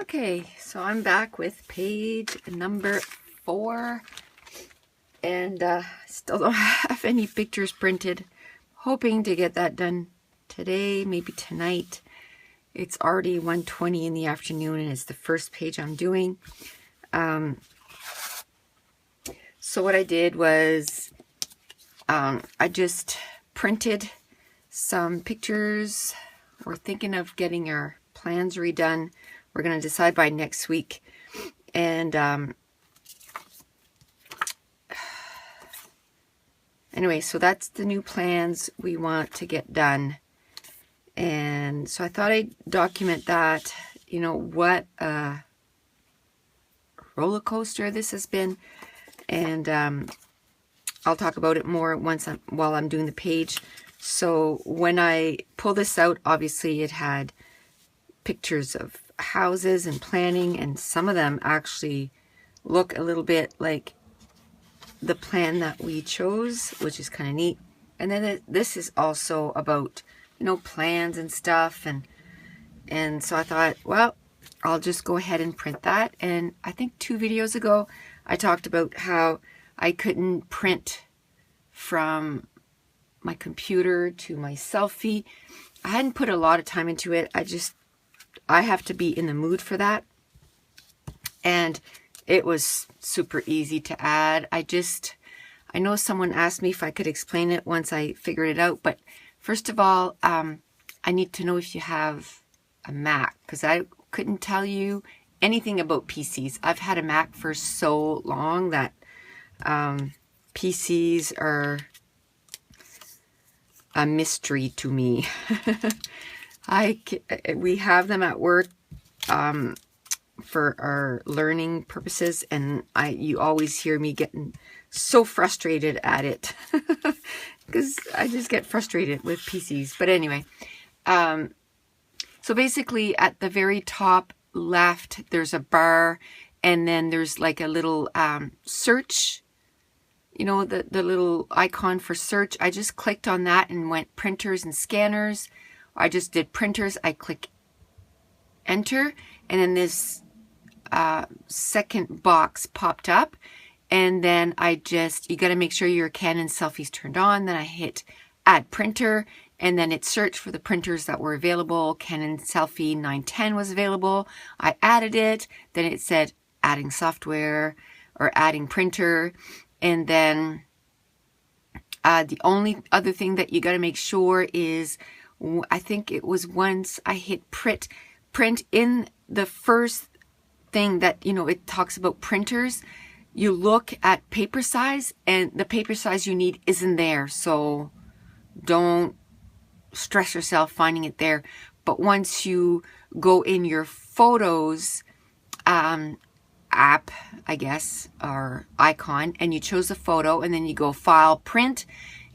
Okay, so I'm back with page number 4, and still don't have any pictures printed. Hoping to get that done today, maybe tonight. It's already 1:20 in the afternoon, and it's the first page I'm doing. So what I did was I just printed some pictures. We're thinking of getting our plans redone. We're going to decide by next week. And anyway, so that's the new plans we want to get done. And so I thought I'd document that, you know, what a roller coaster this has been. And I'll talk about it more while I'm doing the page. So when I pull this out, obviously it had pictures of houses and planning, and some of them actually look a little bit like the plan that we chose, which is kind of neat. And then this is also about, you know, plans and stuff, and so I thought, well, I'll just go ahead and print that. And I think 2 videos ago I talked about how I couldn't print from my computer to my selfie. I hadn't put a lot of time into it. I have to be in the mood for that. And it was super easy to add. I know someone asked me if I could explain it once I figured it out. But first of all, I need to know if you have a Mac, because I couldn't tell you anything about PCs. I've had a Mac for so long that PCs are a mystery to me. We have them at work for our learning purposes, and you always hear me getting so frustrated at it because I just get frustrated with PCs. But anyway, so basically at the very top left there's a bar, and then there's like a little search, you know, the little icon for search. I just clicked on that and went printers and scanners. I just did printers. I click enter, and then this second box popped up, and then you got to make sure your Canon selfie's turned on. Then I hit add printer, and then it searched for the printers that were available. Canon Selfie 910 was available. I added it. Then it said adding software or adding printer. And then the only other thing that you got to make sure is, I think it was once I hit print in the first thing that, you know, it talks about printers, you look at paper size, and the paper size you need isn't there. So don't stress yourself finding it there. But once you go in your photos app, I guess, or icon, and you chose a photo, and then you go file, print,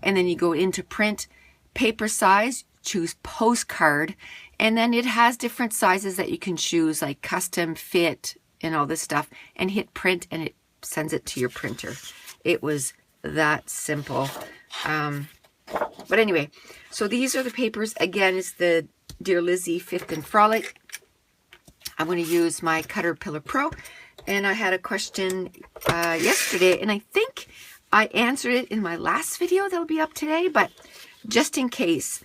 and then you go into print paper size, choose postcard, and then it has different sizes that you can choose, like custom fit and all this stuff, and hit print, and it sends it to your printer. It was that simple. But anyway, so these are the papers. Again, it's the Dear Lizzie 5th and Frolic. I'm going to use my Caterpillar Pro. And I had a question yesterday, and I think I answered it in my last video that'll be up today, but just in case,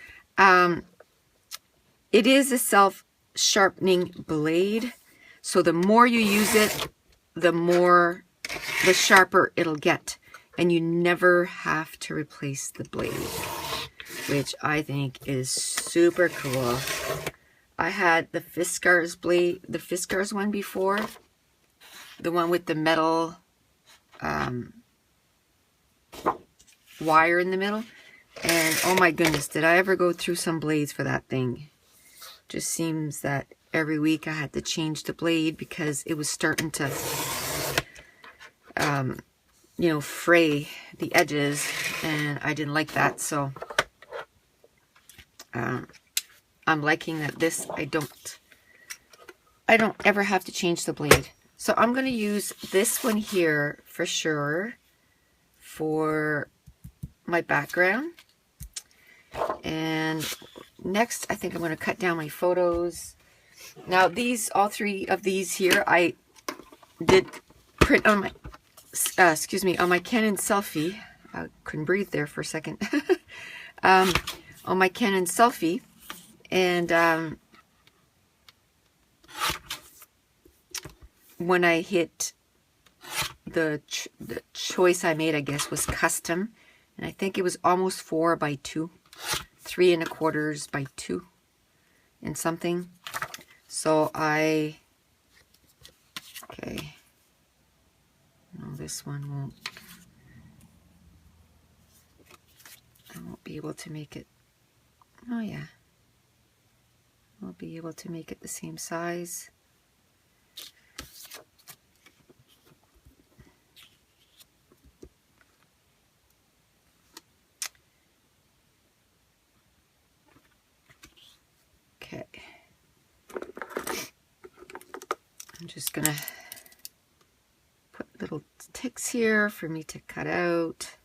it is a self-sharpening blade. So the more you use it, the sharper it'll get. And you never have to replace the blade, which I think is super cool. I had the Fiskars blade, the Fiskars one before, the one with the metal wire in the middle. And oh my goodness, did I ever go through some blades for that thing. Just seems that every week I had to change the blade because it was starting to you know, fray the edges, and I didn't like that. So I'm liking that this, I don't ever have to change the blade. So I'm going to use this one here for sure for my background. And next, I think I'm going to cut down my photos. Now these, all three of these here, I did print on my, excuse me, on my Canon Selfie. I couldn't breathe there for a second. On my Canon Selfie, and when I hit the choice I made, I guess, was custom, and I think it was almost 4 by 2, 3 1/4 by 2 and something. So okay, no, this one won't, I won't be able to make it. Oh yeah, I'll be able to make it the same size. Okay, I'm just gonna put little ticks here for me to cut out.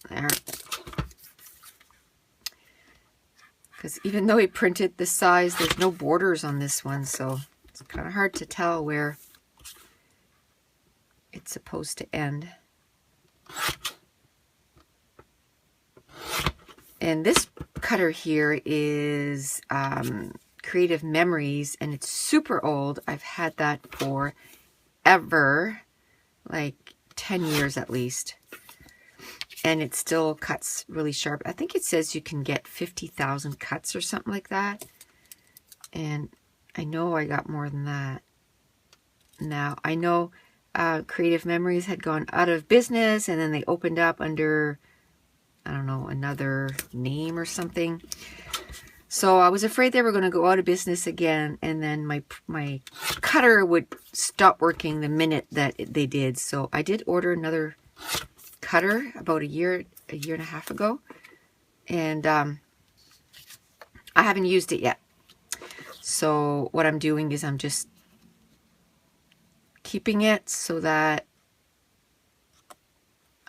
There. Because even though he printed this size, there's no borders on this one, so it's kind of hard to tell where it's supposed to end. And this cutter here is Creative Memories, and it's super old. I've had that for ever, like 10 years at least. And it still cuts really sharp. I think it says you can get 50,000 cuts or something like that. And I know I got more than that. Now, I know Creative Memories had gone out of business, and then they opened up under, I don't know, another name or something. So I was afraid they were going to go out of business again, and then my cutter would stop working the minute that they did. So I did order another cutter about a year and a half ago, and I haven't used it yet. So what I'm doing is I'm just keeping it so that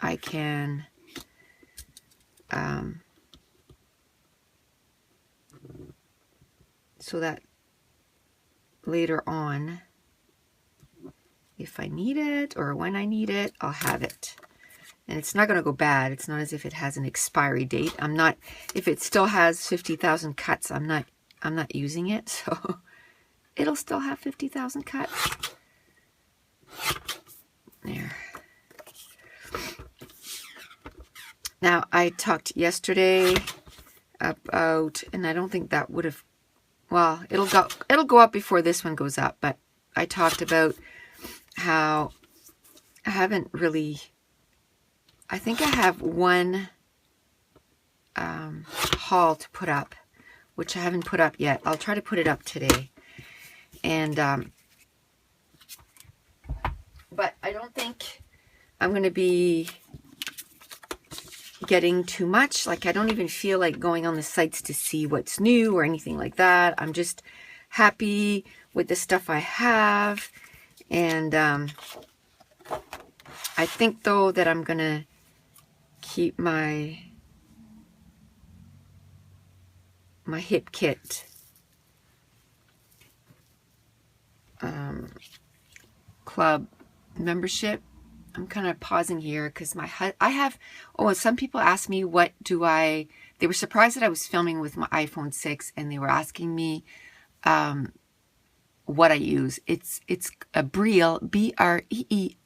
I can so that later on, if I need it or when I need it, I'll have it. And it's not going to go bad. It's not as if it has an expiry date. I'm not, if it still has 50,000 cuts, I'm not using it. So it'll still have 50,000 cuts. There. Now, I talked yesterday about, and I don't think that would have, well, it'll go up before this one goes up, but I talked about how I haven't really, I think I have one haul to put up, which I haven't put up yet. I'll try to put it up today. And, but I don't think I'm going to be getting too much. Like, I don't even feel like going on the sites to see what's new or anything like that. I'm just happy with the stuff I have. And I think, though, that I'm going to keep my hip kit club membership. I'm kind of pausing here because I have, oh, some people ask me what do they were surprised that I was filming with my iPhone 6, and they were asking me what I use. It's a Breel, B-R-E-E.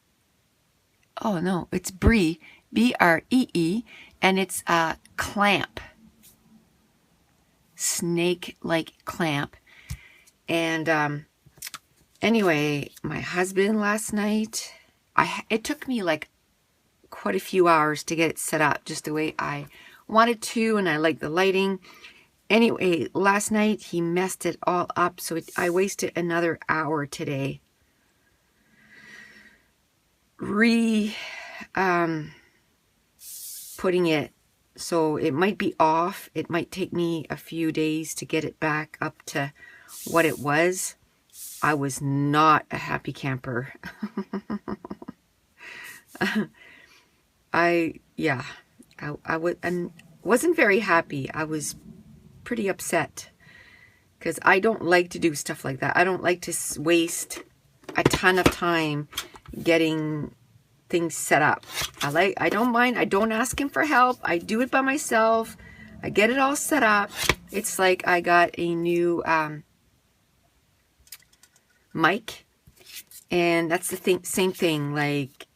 Oh no, it's Bree, B-R-E-E, and it's a clamp, snake-like clamp. And anyway, my husband last night, it took me like quite a few hours to get it set up just the way I wanted to, and I like the lighting. Anyway, last night he messed it all up, so I wasted another hour today putting it, so it might be off. It might take me a few days to get it back up to what it was. I was not a happy camper. I wasn't very happy. I was pretty upset because I don't like to do stuff like that. I don't like to waste a ton of time getting things set up. I don't mind. I don't ask him for help. I do it by myself. I get it all set up. It's like I got a new mic, and that's the same thing. Like,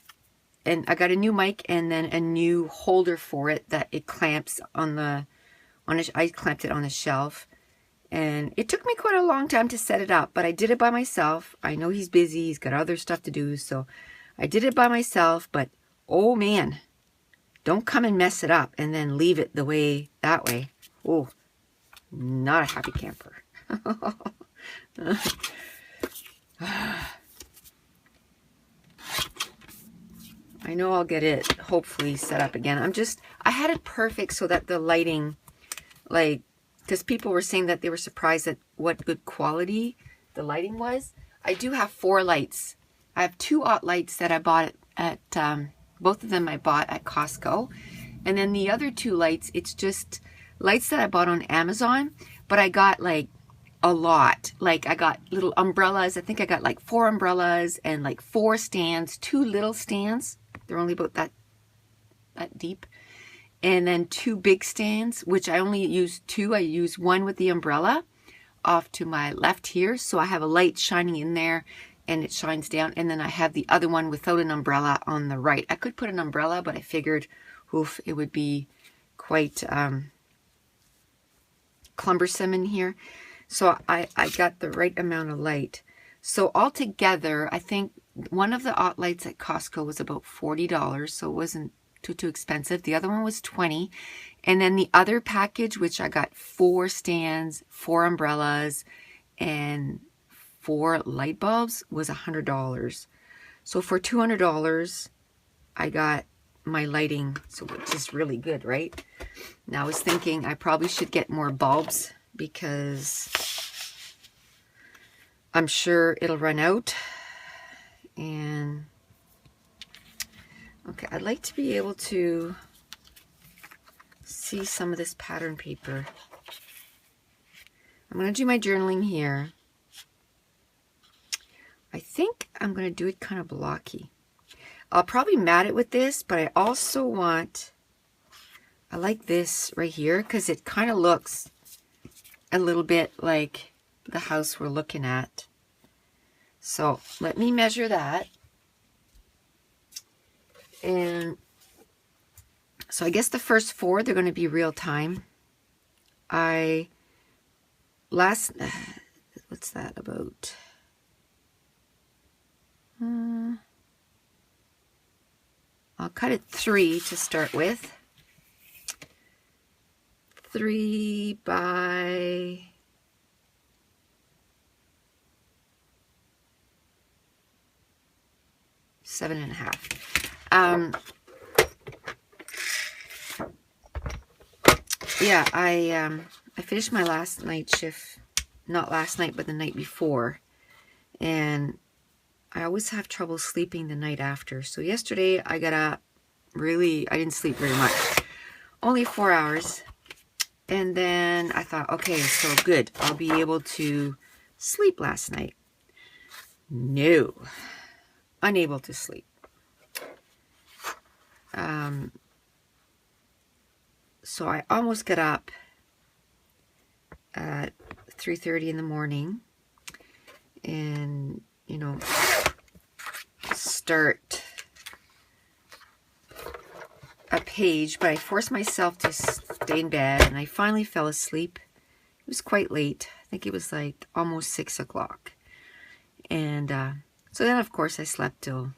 and I got a new mic and then a new holder for it that it clamps on I clamped it on a shelf, and it took me quite a long time to set it up, but I did it by myself. I know he's busy. He's got other stuff to do, so I did it by myself, but oh man, don't come and mess it up and then leave it that way. Oh, not a happy camper. I know I'll get it hopefully set up again. I had it perfect so that the lighting, like, because people were saying that they were surprised at what good quality the lighting was. I do have 4 lights. I have 2 OT lights that I bought at both of them I bought at Costco. And then the other 2 lights, it's just lights that I bought on Amazon, but I got like a lot. Like, I got little umbrellas. I think I got like 4 umbrellas and like 4 stands, 2 little stands. They're only about that deep. And then 2 big stands, which I only use 2. I use one with the umbrella off to my left here. So I have a light shining in there and it shines down. And then I have the other one without an umbrella on the right. I could put an umbrella, but I figured, oof, it would be quite cumbersome in here. So I got the right amount of light. So altogether, I think one of the OT lights at Costco was about $40, so it wasn't too expensive. The other one was $20. And then the other package, which I got 4 stands, 4 umbrellas, and 4 light bulbs, was $100. So for $200, I got my lighting, so which is really good, right? Now I was thinking I probably should get more bulbs because I'm sure it'll run out. And okay, I'd like to be able to see some of this pattern paper. I'm going to do my journaling here. I think I'm going to do it kind of blocky. I'll probably mat it with this, but I also want, I like this right here because it kind of looks a little bit like the house we're looking at. So let me measure that. And so I guess the first 4, they're going to be real time. What's that about? I'll cut it 3 to start with. 3 by 7.5. Yeah, I finished my last night shift, not last night, but the night before, and I always have trouble sleeping the night after. So yesterday I got up I didn't sleep very much, only 4 hours, and then I thought, okay, so good, I'll be able to sleep last night. No, unable to sleep. So I almost got up at 3:30 in the morning and, you know, start a page, but I forced myself to stay in bed and I finally fell asleep. It was quite late. I think it was like almost 6 o'clock. And so then, of course, I slept till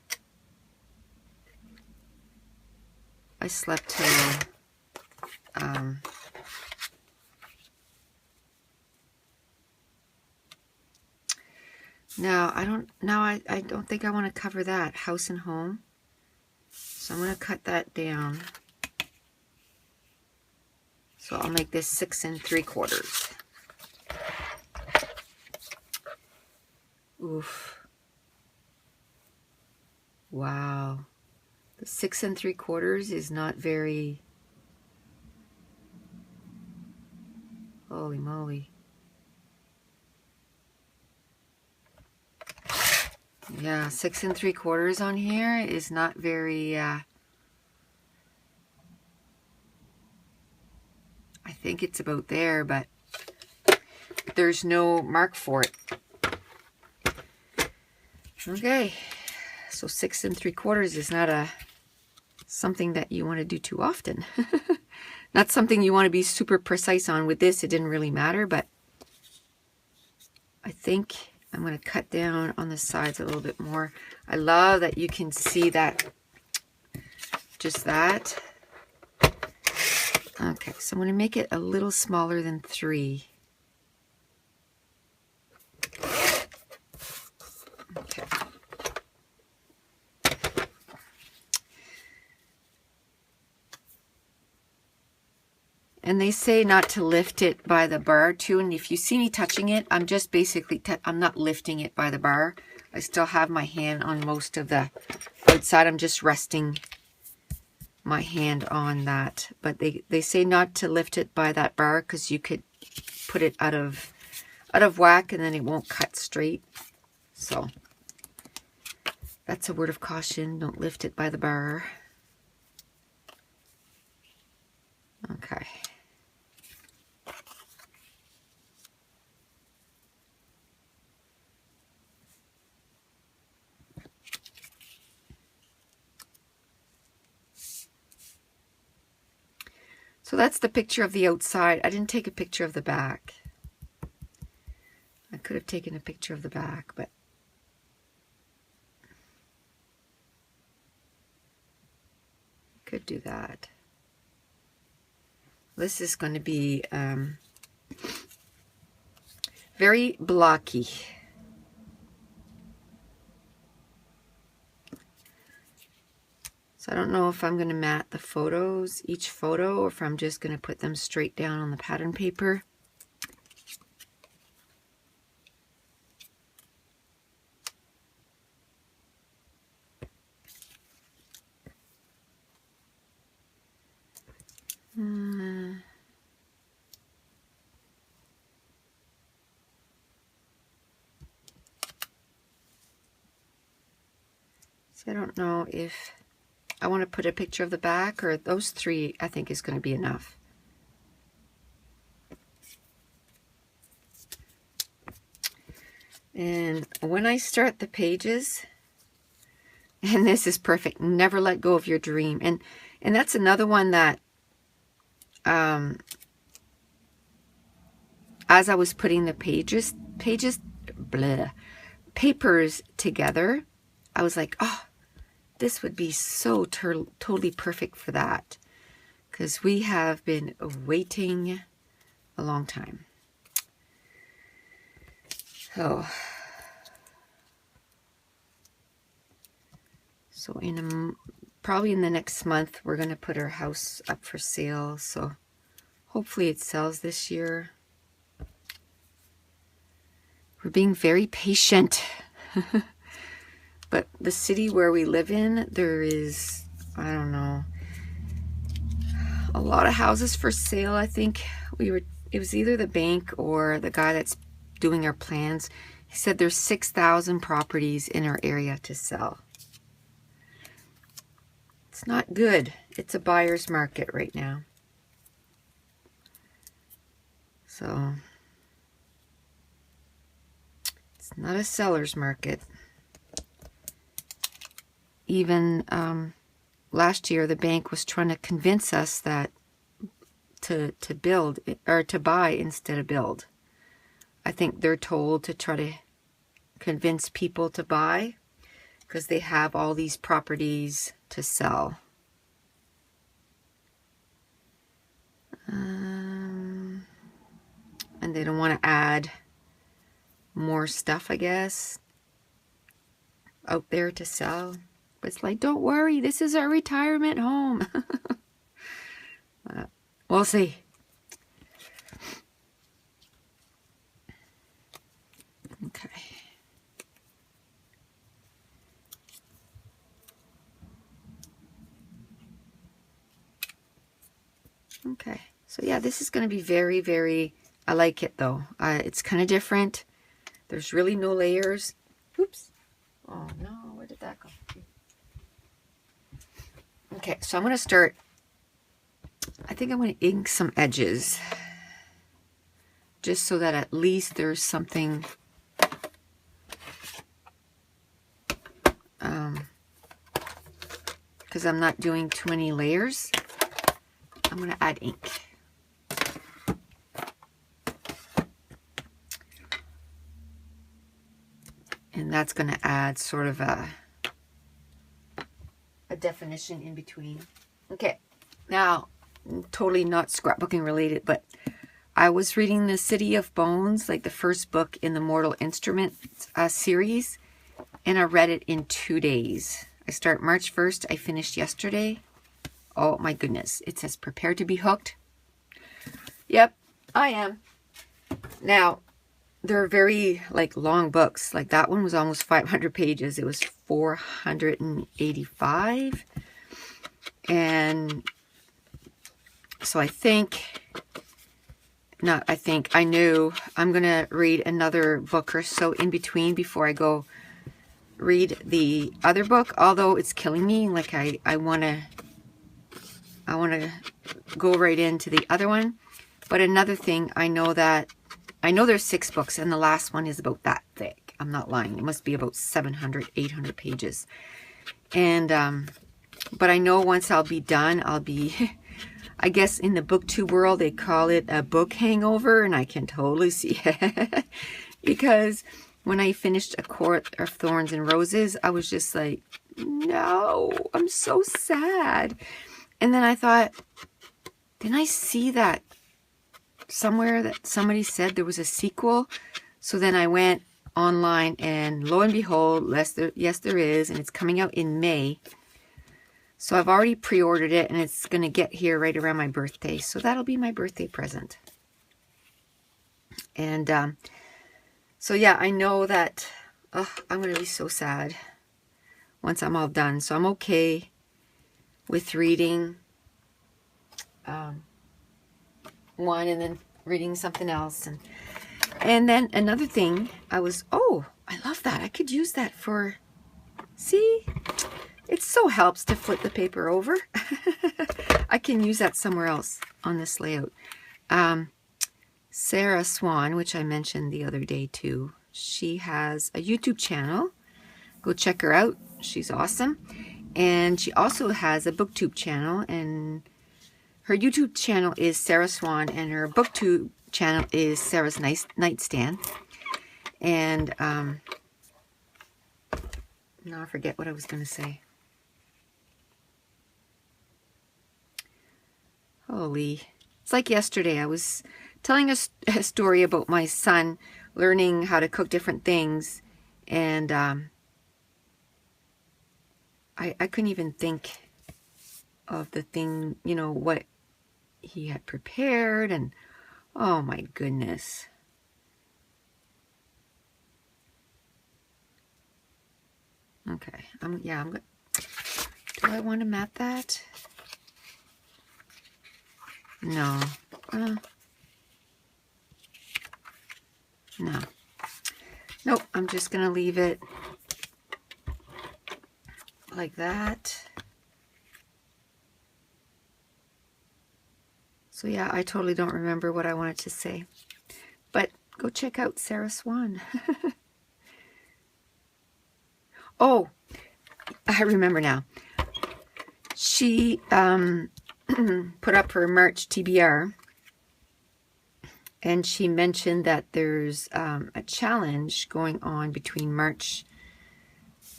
now I don't think I want to cover that, house and home. So I'm going to cut that down. So I'll make this 6 3/4. Oof. Wow. The 6 3/4 is not very, holy moly. Yeah, 6 3/4 on here is not very, I think it's about there, but there's no mark for it. Okay, so 6 3/4 is not something that you want to do too often. Not something you want to be super precise on. With this, it didn't really matter, but I think I'm going to cut down on the sides a little bit more. I love that you can see that, just that. Okay, so I'm going to make it a little smaller than 3. Okay. And they say not to lift it by the bar too. And if you see me touching it, I'm just basically, I'm not lifting it by the bar. I still have my hand on most of the outside. I'm just resting my hand on that. But they say not to lift it by that bar because you could put it out of whack and then it won't cut straight. So that's a word of caution. Don't lift it by the bar. Okay. So that's the picture of the outside. I didn't take a picture of the back. I could have taken a picture of the back, but could do that. This is going to be very blocky. So I don't know if I'm going to mat the photos, each photo, or if I'm just going to put them straight down on the pattern paper. So I don't know if I want to put a picture of the back, or those 3 I think is going to be enough. And when I start the pages, and this is perfect, never let go of your dream. And that's another one that as I was putting the papers together, I was like, oh, this would be so totally perfect for that, because we have been waiting a long time. So probably in the next month, we're going to put our house up for sale. So hopefully it sells this year. We're being very patient. But the city where we live in, there is, I don't know, a lot of houses for sale. I think it was either the bank or the guy that's doing our plans. He said there's 6,000 properties in our area to sell. It's not good. It's a buyer's market right now. So it's not a seller's market. Even last year, the bank was trying to convince us that to build or to buy instead of build. I think they're told to try to convince people to buy because they have all these properties to sell. And they don't want to add more stuff, I guess, out there to sell. But it's like, don't worry, this is our retirement home. We'll see. Okay. Okay. So yeah, this is going to be very, very, I like it though. It's kind of different. There's really no layers. Oops. Oh no, where did that go? Okay, so I'm going to start, I think I'm going to ink some edges. Just so that at least there's something, because I'm not doing too many layers. I'm going to add ink. And that's going to add sort of a definition in between. Okay, now, totally not scrapbooking related, but I was reading The City of Bones, like the first book in the Mortal Instruments series, and I read it in 2 days. I start March 1st, I finished yesterday. Oh my goodness, it says prepare to be hooked. Yep, I am. Now, they're very like long books. Like that one was almost 500 pages. It was 485. And so I knew I'm going to read another book or so in between before I go read the other book. Although it's killing me. Like I want to go right into the other one. But another thing, I know there's 6 books and the last one is about that thick. I'm not lying. It must be about 700, 800 pages. And, but I know once I'll be done, I'll be, I guess in the booktube world, they call it a book hangover, and I can totally see it. Because when I finished A Court of Thorns and Roses, I was just like, no, I'm so sad. And then I thought, didn't I see that somewhere that somebody said there was a sequel? So then I went online and lo and behold, yes there is, and it's coming out in May. So I've already pre-ordered it and it's going to get here right around my birthday. So that'll be my birthday present. And so yeah, I know that I'm going to be so sad once I'm all done. So I'm okay with reading one and then reading something else. And then another thing, I love that. I could use that for, see, it so helps to flip the paper over. I can use that somewhere else on this layout. Sarah Swan, which I mentioned the other day too, she has a YouTube channel. Go check her out. She's awesome. And she also has a booktube channel, and her YouTube channel is Sarah Swan, and her booktube channel is Sarah's Nightstand. And now I forget what I was going to say. Holy, it's like yesterday. I was telling a story about my son learning how to cook different things, and I couldn't even think of the thing, you know, what he had prepared, and oh my goodness. Okay, I'm good. Do I want to mat that? No. No. Nope, I'm just going to leave it like that. So yeah, I totally don't remember what I wanted to say. But go check out Sarah Swan. Oh, I remember now. She put up her March TBR, and she mentioned that there's a challenge going on between March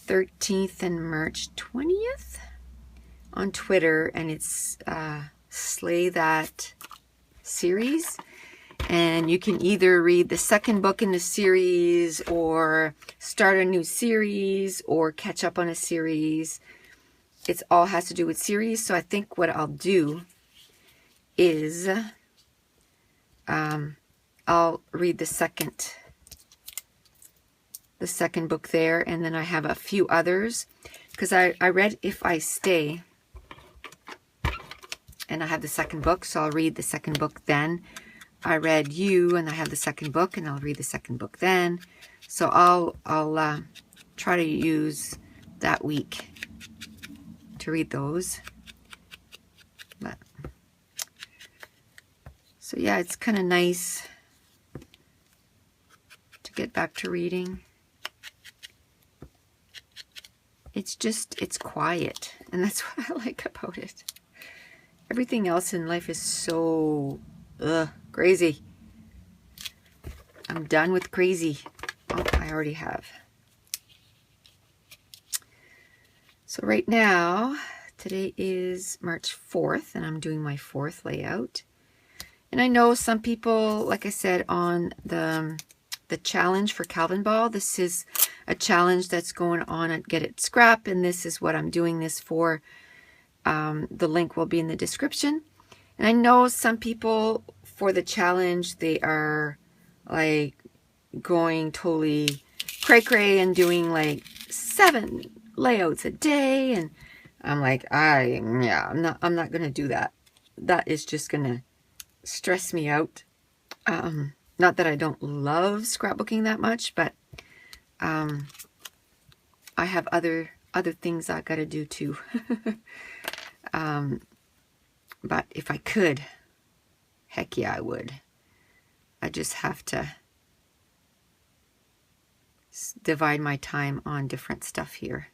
13th and March 20th on Twitter, and it's Slay That series. And you can either read the second book in the series, or start a new series, or catch up on a series. It all has to do with series. So I think what I'll do is I'll read the second book there, and then I have a few others, because I read If I Stay, and I have the second book, so I'll read the second book then. I read You, and I have the second book, and I'll read the second book then. So I'll try to use that week to read those. But so yeah, it's kind of nice to get back to reading. It's quiet, and that's what I like about it. Everything else in life is so crazy. I'm done with crazy. Oh, I already have. So right now, today is March 4th, and I'm doing my 4th layout. And I know some people, like I said, on the challenge for Calvinball, this is a challenge that's going on at Get It Scrap, and this is what I'm doing this for. The link will be in the description. And I know some people, for the challenge, they are like going totally cray-cray and doing like 7 layouts a day, and I'm like, I'm not gonna do that. That is just gonna stress me out. Not that I don't love scrapbooking that much, but I have other things I gotta do too. But if I could, heck yeah, I would. I just have to divide my time on different stuff here.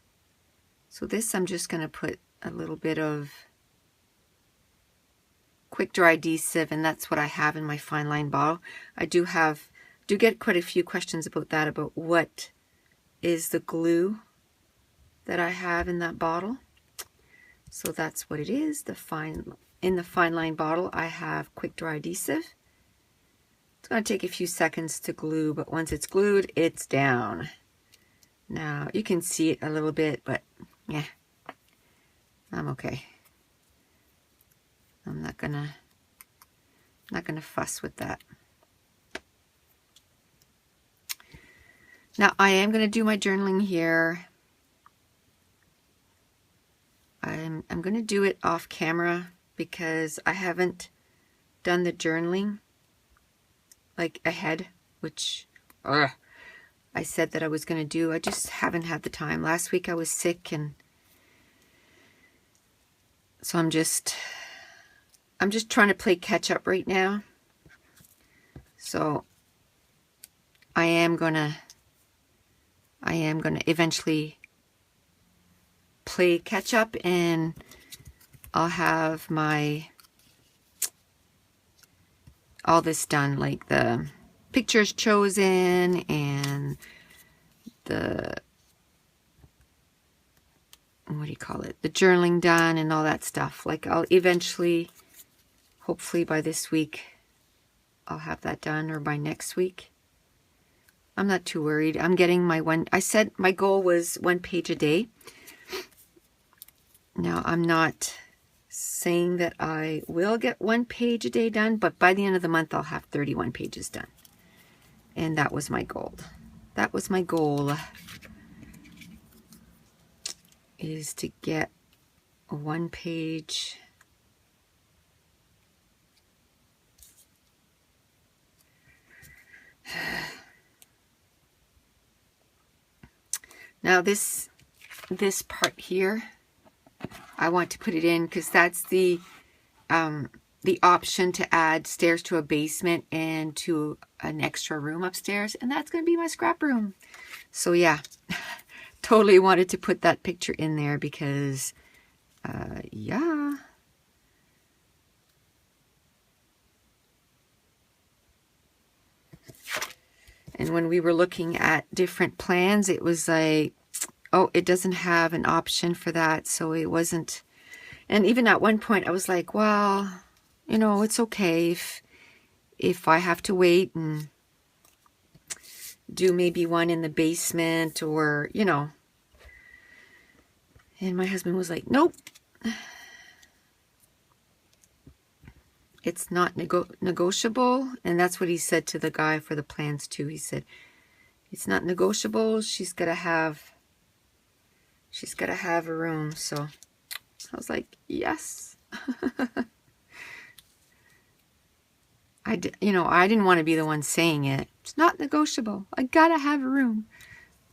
So this, I'm just going to put a little bit of quick dry adhesive, and that's what I have in my fine line bottle. I do get quite a few questions about that, about what is the glue that I have in that bottle. So that's what it is. In the fine line bottle, I have quick dry adhesive. It's going to take a few seconds to glue, but once it's glued, it's down. Now, you can see it a little bit, but yeah, I'm okay. I'm not gonna fuss with that. Now, I am gonna do my journaling here. I'm gonna do it off camera because I haven't done the journaling like ahead, which I said that I was going to do. I just haven't had the time. Last week I was sick, and so I'm just trying to play catch up right now. So I am gonna eventually play catch up, and I'll have all this done, like the pictures chosen and the, what do you call it, the journaling done and all that stuff. Like I'll eventually, hopefully by this week, I'll have that done, or by next week. I'm not too worried. I'm getting my I said my goal was 1 page a day. Now I'm not saying that I will get 1 page a day done, but by the end of the month I'll have 31 pages done. And that was my goal. That was my goal, is to get 1 page. Now this part here, I want to put it in because that's the option to add stairs to a basement and to an extra room upstairs, and that's going to be my scrap room. So yeah, totally wanted to put that picture in there because yeah. And when we were looking at different plans, it was like, oh, it doesn't have an option for that, so it wasn't. And even at one point I was like, well, you know, it's okay if I have to wait and do maybe one in the basement, or, you know. And my husband was like, nope. It's not negotiable. And that's what he said to the guy for the plans too. He said, it's not negotiable. She's got to have a room. So I was like, yes. I didn't want to be the one saying it. It's not negotiable. I gotta have a room.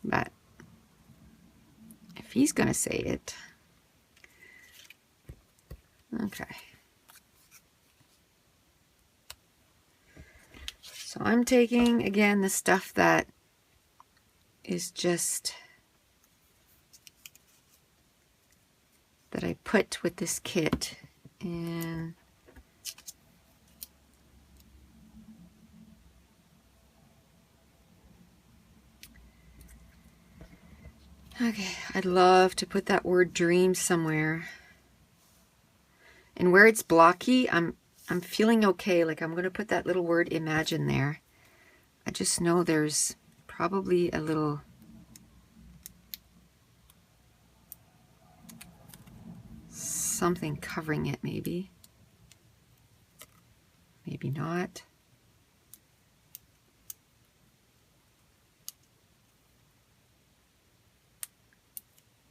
But if he's going to say it. Okay. So I'm taking, again, the stuff that is just, that I put with this kit, and okay, I'd love to put that word dream somewhere. And where it's blocky, I'm feeling okay. Like, I'm going to put that little word imagine there. I just know there's probably a little something covering it, maybe. Maybe not.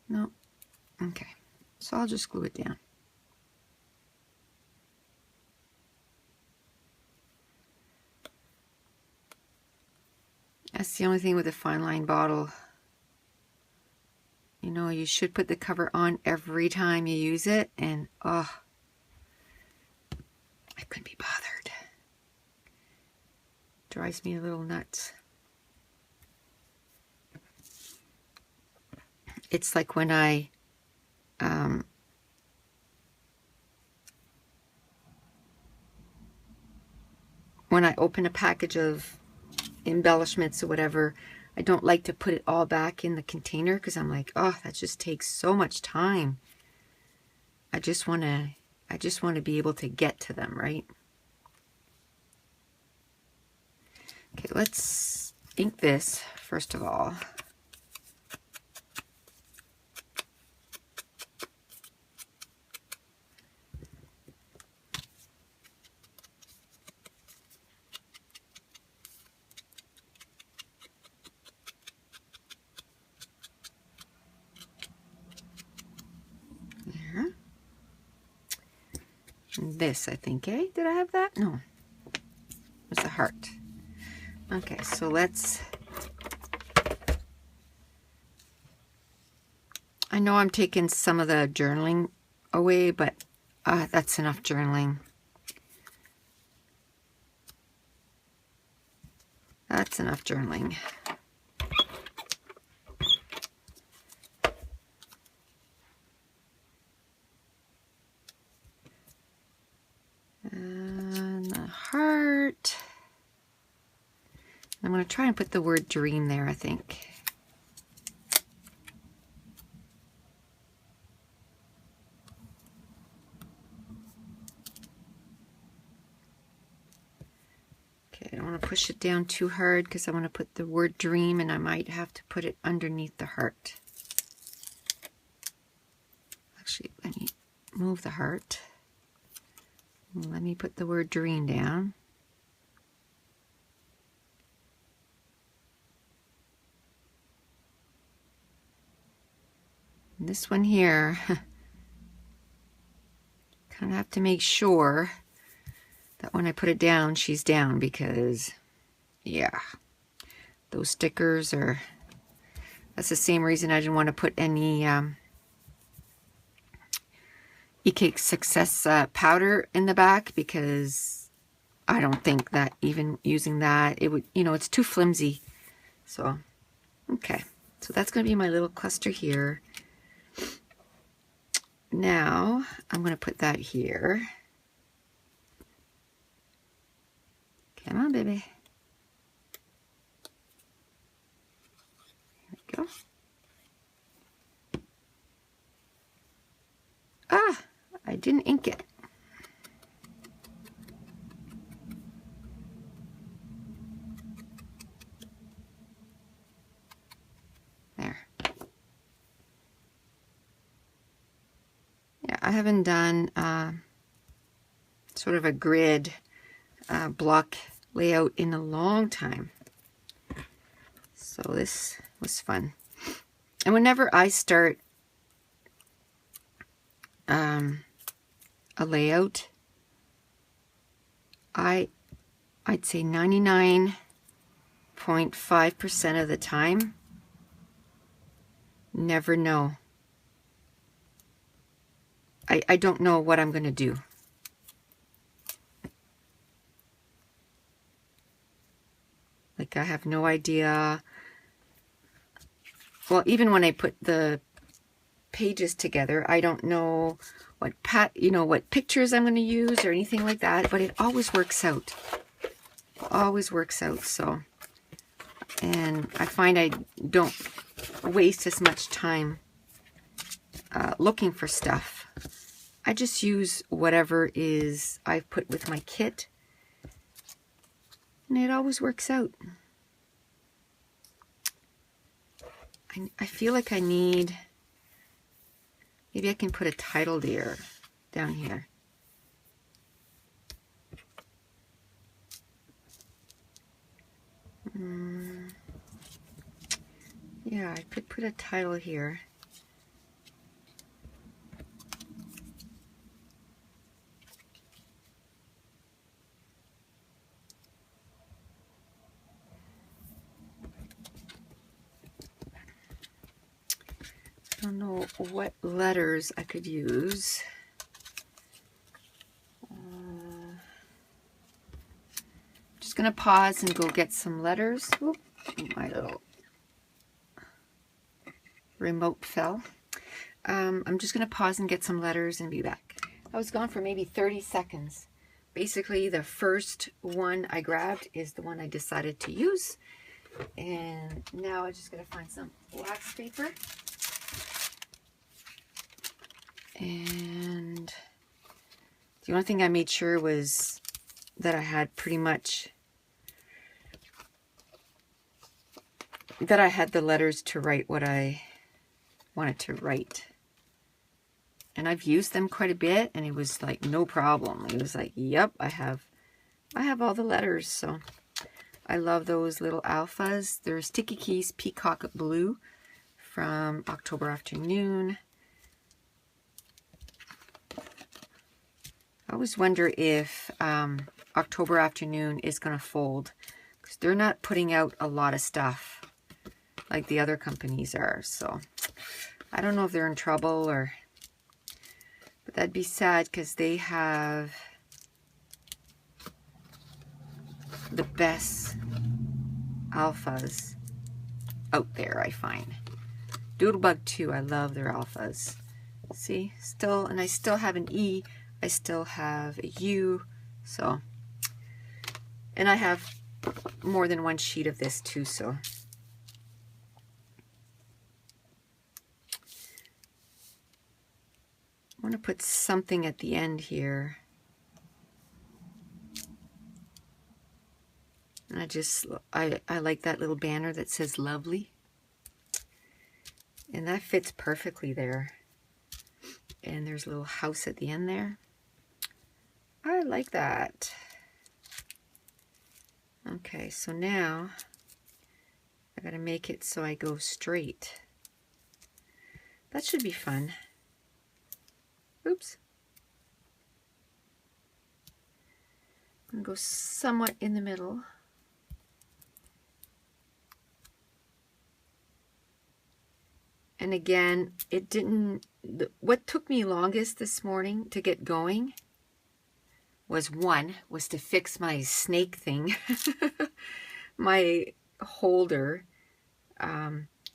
No. Okay. So I'll just glue it down. That's the only thing with a fine line bottle. You know, you should put the cover on every time you use it, and oh, I couldn't be bothered. Drives me a little nuts. It's like when I open a package of embellishments or whatever, I don't like to put it all back in the container because I'm like, oh, that just takes so much time. I just want to be able to get to them, right? Okay, let's ink this first of all. This, I think, eh? Did I have that? No. It was a heart. Okay, so let's... I know I'm taking some of the journaling away, but that's enough journaling. That's enough journaling. And the heart. I'm going to try and put the word dream there, I think. Okay, I don't want to push it down too hard because I want to put the word dream, and I might have to put it underneath the heart. Actually, let me move the heart. Let me put the word dream down. And this one here, kind of have to make sure that when I put it down, she's down, because, yeah, those stickers are, that's the same reason I didn't want to put any E-Cake Success powder in the back, because I don't think that even using that, it would, you know, it's too flimsy. So, okay. So that's going to be my little cluster here. Now, I'm going to put that here. Come on, baby. There we go. Ah, I didn't ink it. There. Yeah, I haven't done sort of a grid block layout in a long time. So this was fun. And whenever I start a layout, I'd say 99.5% of the time, never know I don't know what I'm going to do. Like, I have no idea. Well, even when I put the pages together, I don't know what what pictures I'm going to use or anything like that, but it always works out. Always works out. So, and I find I don't waste as much time looking for stuff. I just use whatever is I've put with my kit, and it always works out. I feel like I need, maybe I can put a title there, down here. Yeah, I could put a title here. I don't know what letters I could use. Just gonna pause and go get some letters. Oop, my little remote fell. I'm just gonna pause and get some letters and be back. I was gone for maybe 30 seconds. Basically, the first one I grabbed is the one I decided to use. And now I'm just gonna find some wax paper. And the only thing I made sure was that I had pretty much, that I had the letters to write what I wanted to write. And I've used them quite a bit, and it was like no problem. It was like, yep, I have all the letters. So I love those little alphas. They're Sticky Keys Peacock Blue from October Afternoon. I always wonder if October Afternoon is going to fold, because they're not putting out a lot of stuff like the other companies are. So I don't know if they're in trouble, or, but that'd be sad, because they have the best alphas out there, I find. Doodlebug too, I love their alphas. See, still, and I still have an E, I still have a U, so, and I have more than one sheet of this too, so. I want to put something at the end here. And I like that little banner that says lovely. And that fits perfectly there. And there's a little house at the end there. I like that. Okay, so now I gotta make it so I go straight. That should be fun. Oops. I'm gonna go somewhat in the middle. And again, it didn't, what took me longest this morning to get going was to fix my snake thing, my holder,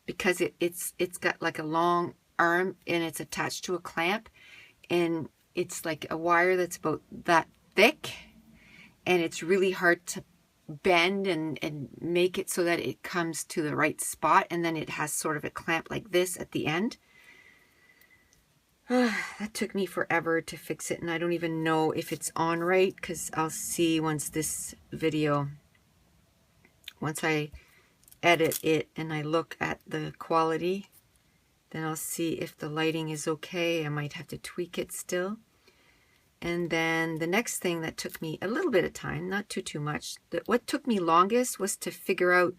because it's got like a long arm and it's attached to a clamp, and it's like a wire that's about that thick, and it's really hard to bend and make it so that it comes to the right spot, and then it has sort of a clamp like this at the end. That took me forever to fix it, and I don't even know if it's on right, because I'll see once this video, once I edit it and I look at the quality, then I'll see if the lighting is okay. I might have to tweak it still. And then the next thing that took me a little bit of time, not too much, what took me longest was to figure out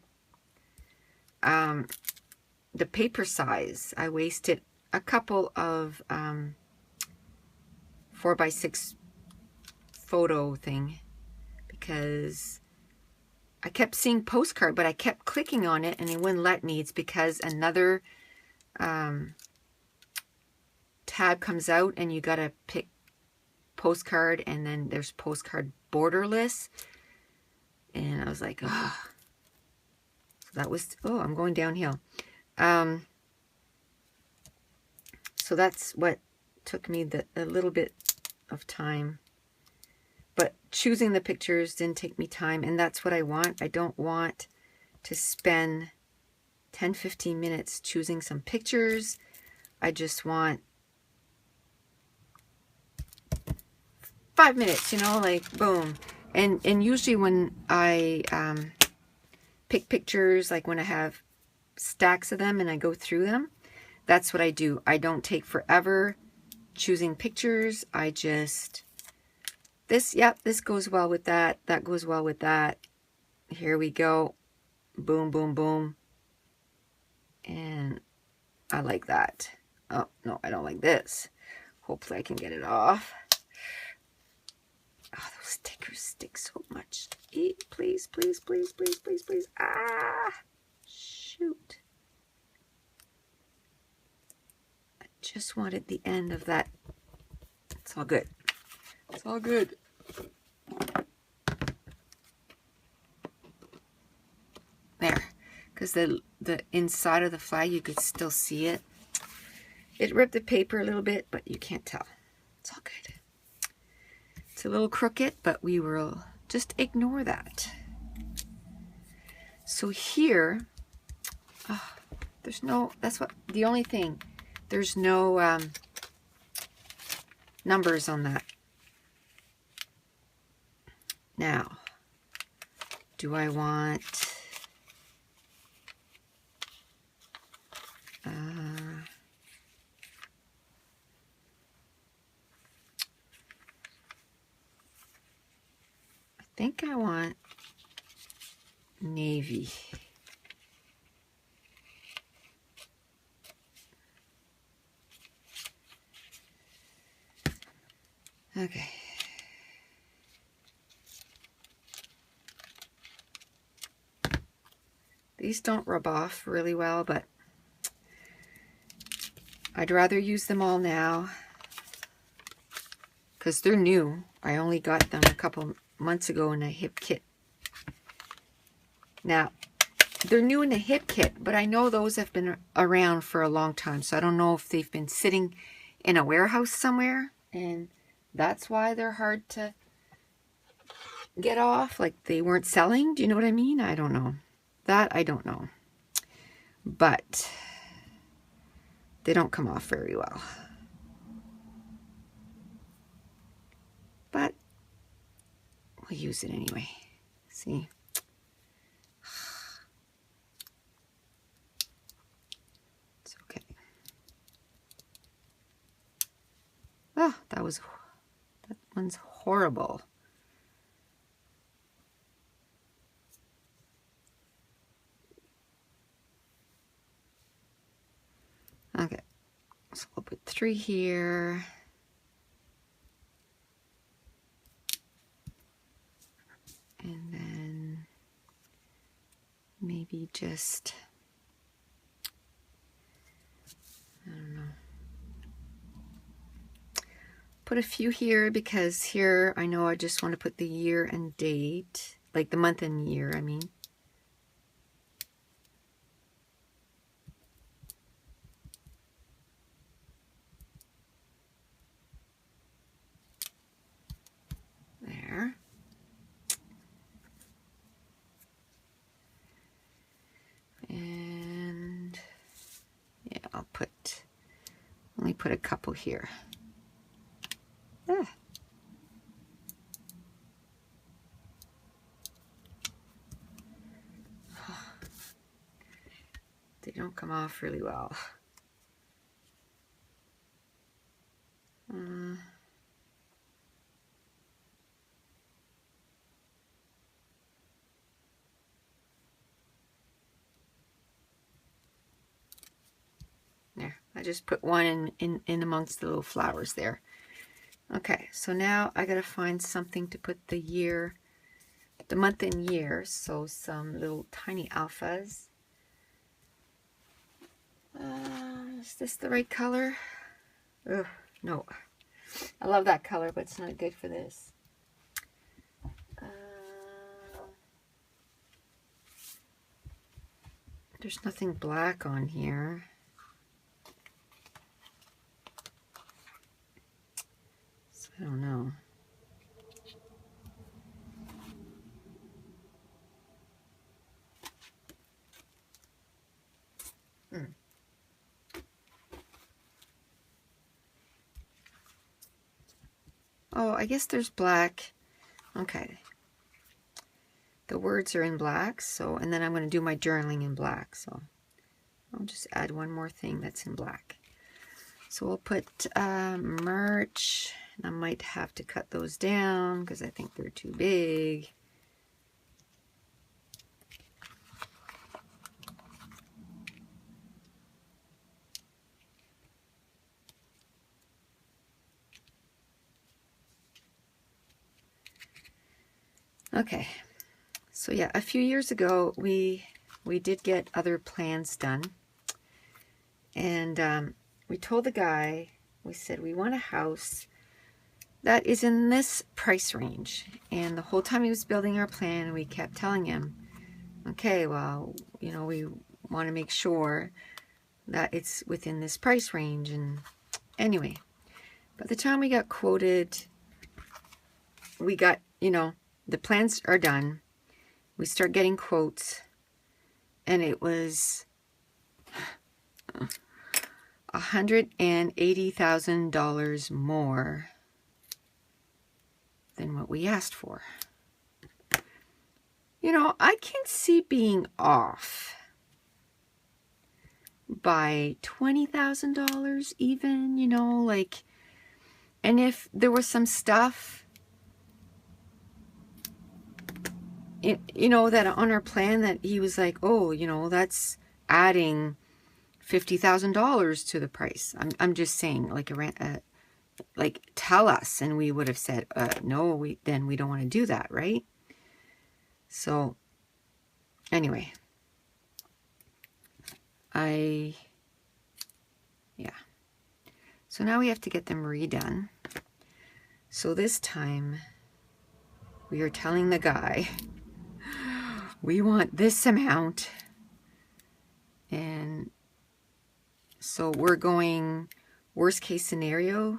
the paper size. I wasted a couple of 4x6 photo thing, because I kept seeing postcard, but I kept clicking on it and it wouldn't let me. It's because another tab comes out and you gotta pick postcard, and then there's postcard borderless. And I was like, oh, so that was, oh, I'm going downhill. So that's what took me a little bit of time. But choosing the pictures didn't take me time, and that's what I want. I don't want to spend 10-15 minutes choosing some pictures. I just want 5 minutes, you know, like boom. And usually when I pick pictures, like when I have stacks of them and I go through them, that's what I do. I don't take forever choosing pictures. I just, this, yep, this goes well with that. That goes well with that. Here we go. Boom, boom, boom. And I like that. Oh, no, I don't like this. Hopefully I can get it off. Oh, those stickers stick so much. Please, please, please, please, please, please. Ah, shoot. I just wanted the end of that. It's all good. It's all good. There. Because the inside of the flag, you could still see it. It ripped the paper a little bit, but you can't tell. It's all good. It's a little crooked, but we will just ignore that. So here, oh, there's no, that's what, the only thing, there's no numbers on that. Now, do I want, I think I want navy. Okay. These don't rub off really well, but I'd rather use them all now because they're new. I only got them a couple months ago in a hip kit. Now, they're new in the hip kit, but I know those have been around for a long time, so I don't know if they've been sitting in a warehouse somewhere, and that's why they're hard to get off, like they weren't selling. Do you know what I mean? I don't know. That I don't know. But they don't come off very well. But we'll use it anyway. See? It's okay. Oh, that one's horrible. Okay, so we'll put 3 here. And then maybe just, I don't know, put a few here because here I know I just want to put the year and date, like the month and year, I mean. There. And yeah, I'll only put a couple here. Ah. They don't come off really well. There, I just put one in amongst the little flowers there. Okay, so now I gotta find something to put the year, the month and year. So some little tiny alphas. Is this the right color? Ugh, no. I love that color, but it's not good for this. There's nothing black on here. So I don't know. Oh, I guess there's black. Okay. The words are in black, so, and then I'm going to do my journaling in black, so I'll just add one more thing that's in black. So we'll put merch, and I might have to cut those down because I think they're too big. Okay, so yeah, a few years ago we did get other plans done, and we told the guy, we said we want a house that is in this price range. And the whole time he was building our plan, we kept telling him, okay, well, you know, we want to make sure that it's within this price range. And anyway, by the time we got quoted, we got, you know, the plans are done. We start getting quotes, and it was $180,000 more than what we asked for. You know, I can see being off by $20,000 even, you know, like, and if there was some stuff, you know, that on our plan that he was like, oh, you know, that's adding $50,000 to the price. I'm just saying, like, like, tell us, and we would have said, no, then we don't want to do that, right? So, anyway, yeah. So now we have to get them redone. So this time, we are telling the guy, we want this amount. And so we're going worst case scenario,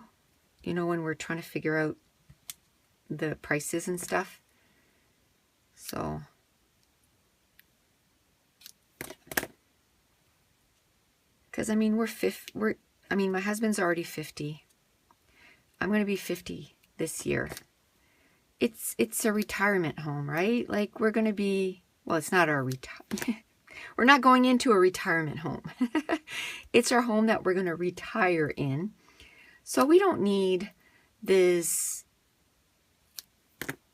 you know, when we're trying to figure out the prices and stuff. So because I mean, my husband's already 50. I'm going to be 50 this year. It's a retirement home, right? Like, we're going to be, well, it's not our we're not going into a retirement home. It's our home that we're going to retire in. So we don't need this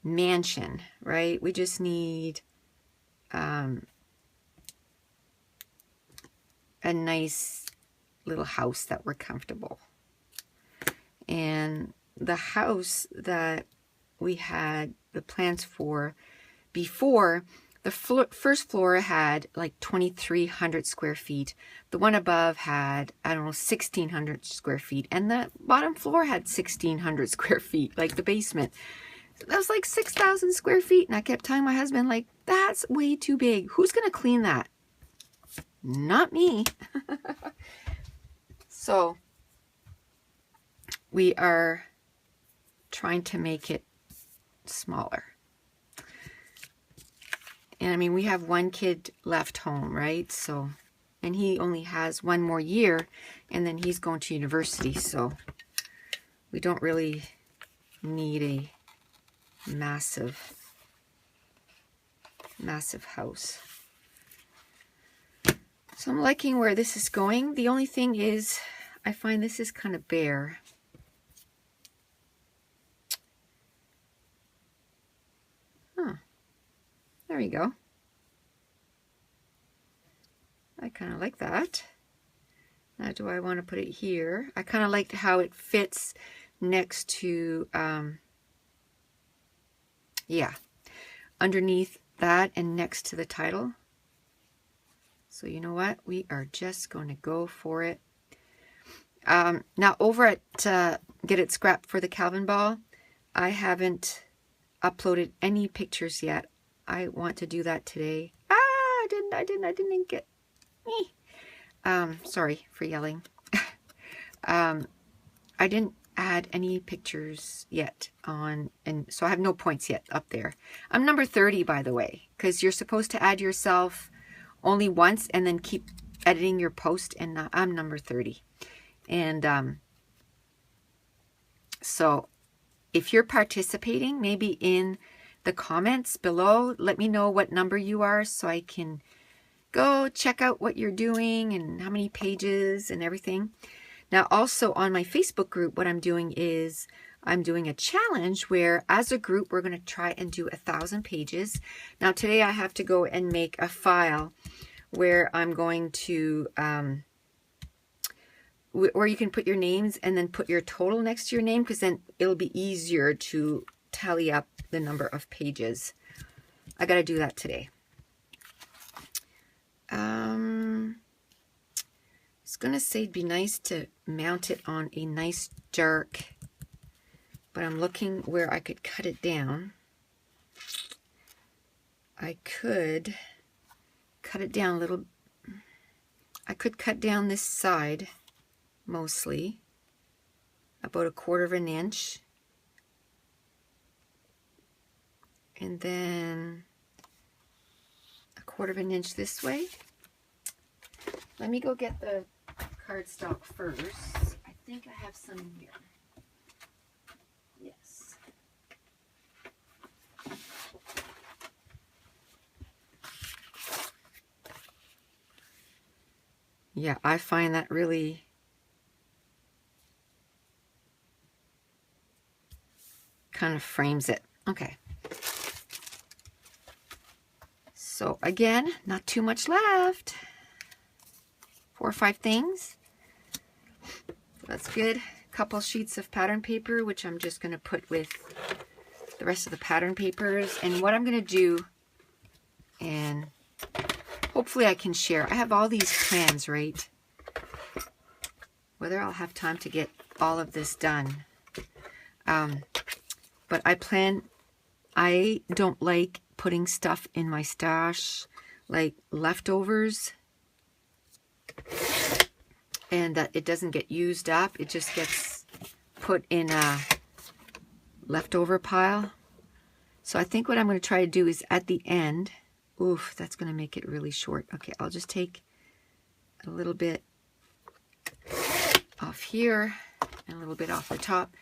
mansion, right? We just need a nice little house that we're comfortable. And the house that we had the plans for before, the first floor had like 2,300 square feet. The one above had, I don't know, 1,600 square feet. And the bottom floor had 1,600 square feet, like the basement. So that was like 6,000 square feet. And I kept telling my husband, like, that's way too big. Who's going to clean that? Not me. So we are trying to make it smaller. And I mean, we have one kid left home, right? So, and he only has one more year, and then he's going to university. So we don't really need a massive house. So I'm liking where this is going. The only thing is, I find this is kind of bare. Huh. There you go. I kind of like that. Now, do I want to put it here? I kind of like how it fits next to, yeah, underneath that and next to the title. So you know what? We are just going to go for it. Now over at Get It Scrapped for the Calvinball, I haven't uploaded any pictures yet. I want to do that today. I didn't get me. Sorry for yelling. I didn't add any pictures yet on, and so I have no points yet up there. I'm number 30, by the way, because you're supposed to add yourself only once and then keep editing your post, and I'm number 30. And so if you're participating, maybe in the comments below, let me know what number you are so I can go check out what you're doing and how many pages and everything. Now also on my Facebook group, what I'm doing is I'm doing a challenge where as a group we're going to try and do 1,000 pages. Now today I have to go and make a file where I'm going to where you can put your names and then put your total next to your name, because then it'll be easier to tally up the number of pages. I got to do that today. I was going to say it'd be nice to mount it on a nice dark, but I'm looking where I could cut it down. I could cut it down a little. I could cut down this side mostly, about 1/4 inch. And then 1/4 inch this way. Let me go get the cardstock first. I think I have some in here. Yes. Yeah, I find that really kind of frames it. Okay. So again, not too much left. 4 or 5 things. That's good. A couple sheets of pattern paper, which I'm just going to put with the rest of the pattern papers. And what I'm going to do, and hopefully I can share. I have all these plans, right? Whether I'll have time to get all of this done. But I don't like putting stuff in my stash, like leftovers, and that it doesn't get used up. It just gets put in a leftover pile. So I think what I'm going to try to do is at the end, oof, that's going to make it really short. Okay, I'll just take a little bit off here and a little bit off the top.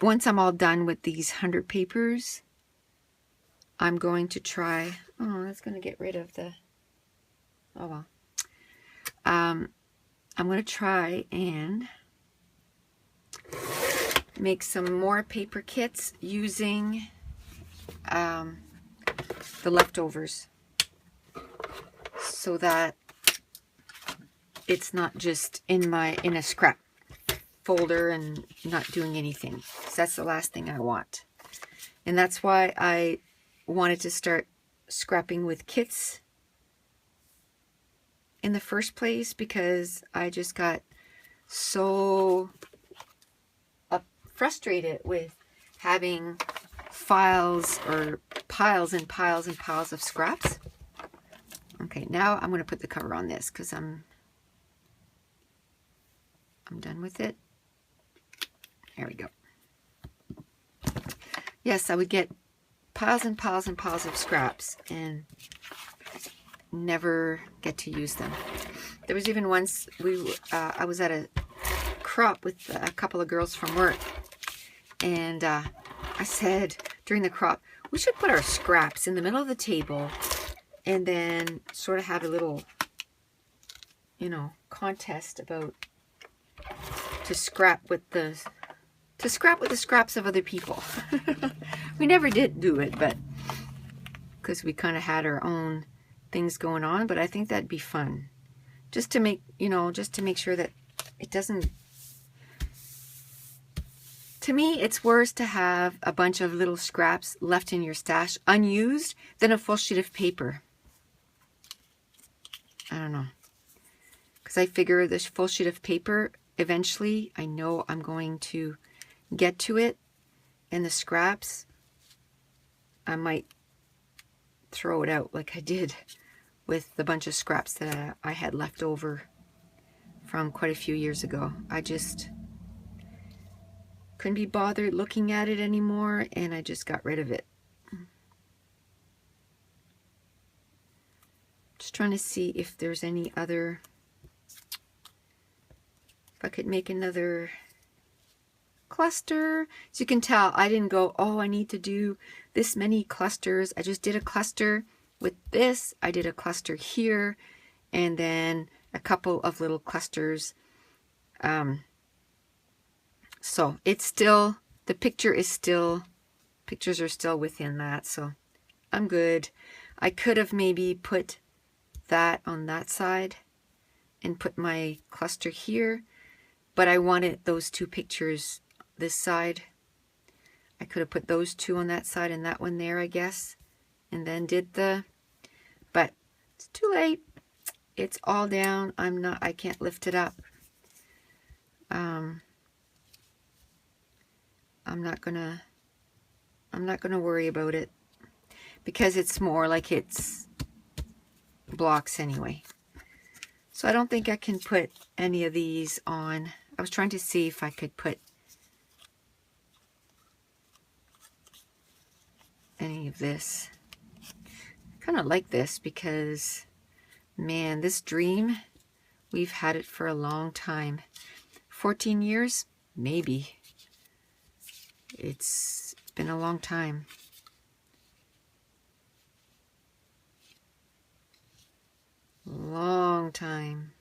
Once I'm all done with these 100 papers, I'm going to try, oh, that's going to get rid of the, oh well. I'm going to try and make some more paper kits using the leftovers, so that it's not just in a scrap folder and not doing anything. So that's the last thing I want. And that's why I wanted to start scrapping with kits in the first place, because I just got so frustrated with having files or piles and piles and piles of scraps. Okay, now I'm going to put the cover on this because I'm done with it. There we go. Yes, I would get piles and piles and piles of scraps and never get to use them. There was even once I was at a crop with a couple of girls from work, and I said during the crop, we should put our scraps in the middle of the table and then sort of have a little, contest about to scrap with the scraps of other people. We never did do it, but because we kind of had our own things going on, but I think that'd be fun, just to make sure that it doesn't. To me, it's worse to have a bunch of little scraps left in your stash unused than a full sheet of paper. I don't know, because I figure this full sheet of paper, eventually I know I'm going to get to it, and the scraps, I might throw it out like I did with the bunch of scraps that I had left over from quite a few years ago. I just couldn't be bothered looking at it anymore, and I just got rid of it. Just trying to see if there's any other, if I could make another cluster. As you can tell, I didn't go, oh, I need to do this many clusters. I just did a cluster with this. I did a cluster here, and then a couple of little clusters. So it's still, the picture is still, pictures are still within that, so I'm good. I could have maybe put that on that side and put my cluster here, but I wanted those two pictures this side. I could have put those two on that side and that one there, I guess, and then did the, but it's too late. It's all down. I can't lift it up. I'm not gonna worry about it, because it's more like it's blocks anyway. So I don't think I can put any of these on. I was trying to see if I could put any of this. I kind of like this because, man, this dream, we've had it for a long time. 14 years? Maybe. It's been a long time. Long time.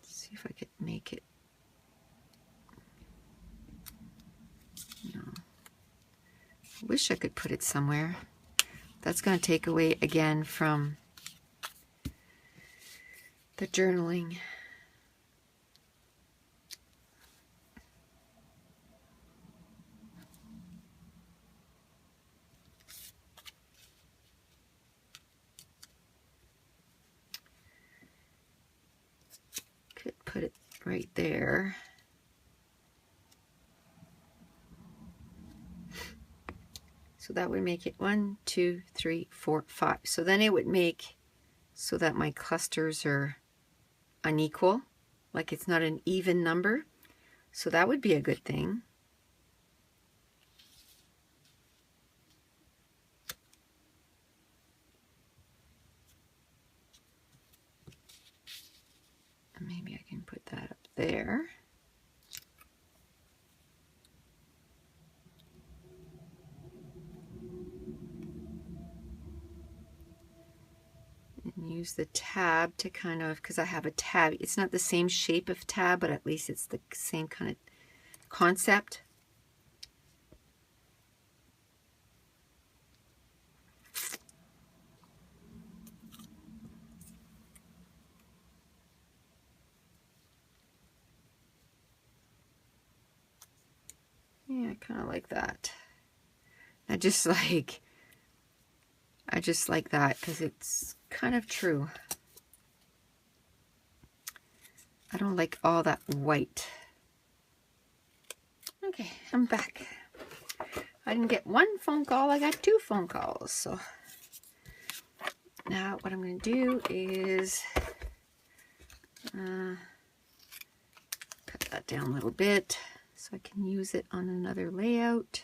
Let's see if I could make it. No. I wish I could put it somewhere. That's going to take away again from the journaling. Could put it right there. So that would make it 1, 2, 3, 4, 5. So then it would make so that my clusters are unequal, like it's not an even number. So that would be a good thing. Maybe I can put that up there. And use the tab to kind of, because I have a tab. It's not the same shape of tab, but at least it's the same kind of concept. Yeah, I kind of like that. I just like that because it's kind of true. I don't like all that white. Okay, I'm back. I didn't get one phone call, I got 2 phone calls. So now what I'm going to do is cut that down a little bit so I can use it on another layout.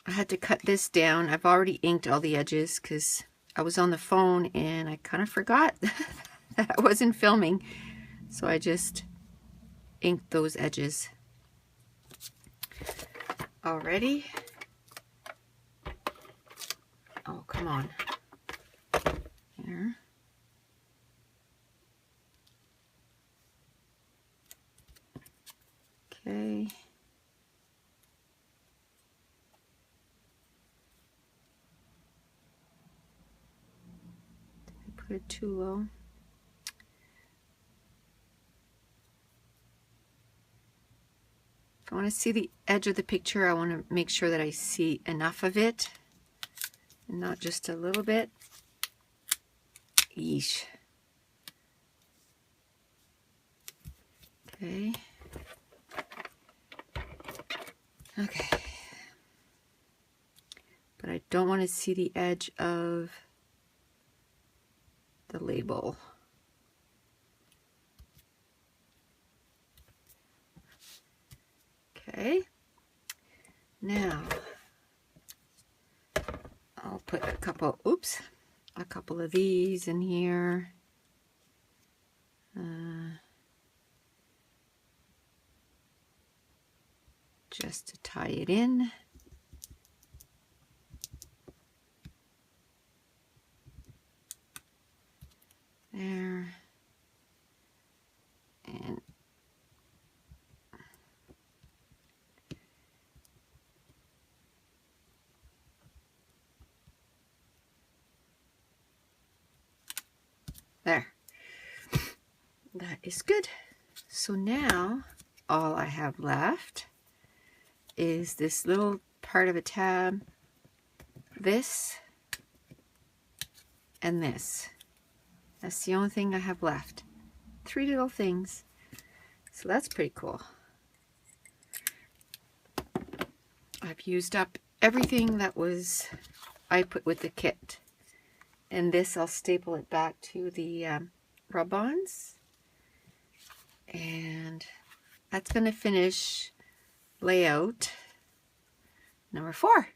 I had to cut this down. I've already inked all the edges because I was on the phone and I kind of forgot that I wasn't filming. So I just inked those edges already. Oh, come on. Here. Okay. Did I put it too low? If I want to see the edge of the picture, I want to make sure that I see enough of it and not just a little bit. Yeesh. Okay. Okay. But I don't want to see the edge of the label. Okay. Now, I'll put a couple of these in here. Just to tie it in. There. And there. That is good. So now all I have left is this little part of a tab, this, and this. That's the only thing I have left. 3 little things. So that's pretty cool. I've used up everything that I put with the kit. And this, I'll staple it back to the rub-ons. And that's going to finish layout number 4.